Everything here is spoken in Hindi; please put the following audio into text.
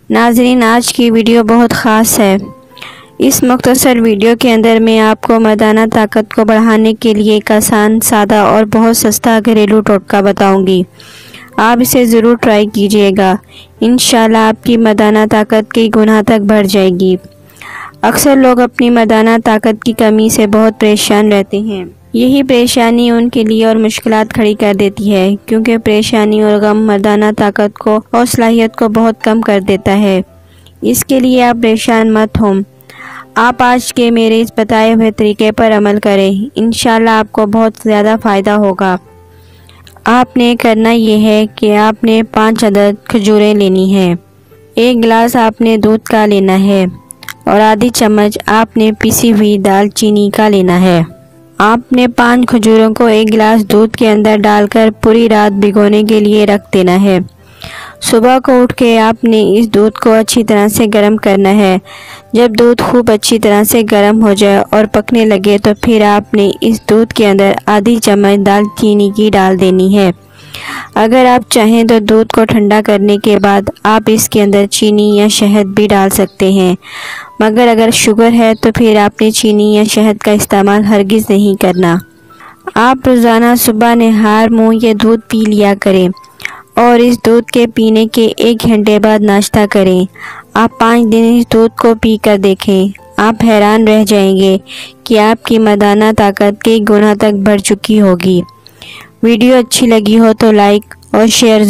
नाज़रीन, आज की वीडियो बहुत ख़ास है। इस मुख्तसर वीडियो के अंदर मैं आपको मर्दाना ताकत को बढ़ाने के लिए एक आसान, सादा और बहुत सस्ता घरेलू टोटका बताऊंगी। आप इसे ज़रूर ट्राई कीजिएगा। इंशाल्लाह आपकी मर्दाना ताकत कई गुना तक बढ़ जाएगी। अक्सर लोग अपनी मर्दाना ताकत की कमी से बहुत परेशान रहते हैं। यही परेशानी उनके लिए और मुश्किलात खड़ी कर देती है, क्योंकि परेशानी और गम मर्दाना ताकत को और सलाहियत को बहुत कम कर देता है। इसके लिए आप परेशान मत हों। आप आज के मेरे इस बताए हुए तरीके पर अमल करें। इंशाल्लाह आपको बहुत ज़्यादा फ़ायदा होगा। आपने करना यह है कि आपने 5 अदद खजूरें लेनी है। 1 गिलास आपने दूध का लेना है और आधी चम्मच आपने पिसी हुई दालचीनी का लेना है। आपने 5 खजूरों को 1 गिलास दूध के अंदर डालकर पूरी रात भिगोने के लिए रख देना है। सुबह को उठ के आपने इस दूध को अच्छी तरह से गर्म करना है। जब दूध खूब अच्छी तरह से गर्म हो जाए और पकने लगे तो फिर आपने इस दूध के अंदर आधी चम्मच दालचीनी की डाल देनी है। अगर आप चाहें तो दूध को ठंडा करने के बाद आप इसके अंदर चीनी या शहद भी डाल सकते हैं, मगर अगर शुगर है तो फिर आपने चीनी या शहद का इस्तेमाल हरगिज़ नहीं करना। आप रोज़ाना सुबह निहार मुँह ये दूध पी लिया करें और इस दूध के पीने के 1 घंटे बाद नाश्ता करें। आप 5 दिन इस दूध को पी कर देखें। आप हैरान रह जाएंगे कि आपकी मर्दाना ताकत कई गुना तक बढ़ चुकी होगी। वीडियो अच्छी लगी हो तो लाइक और शेयर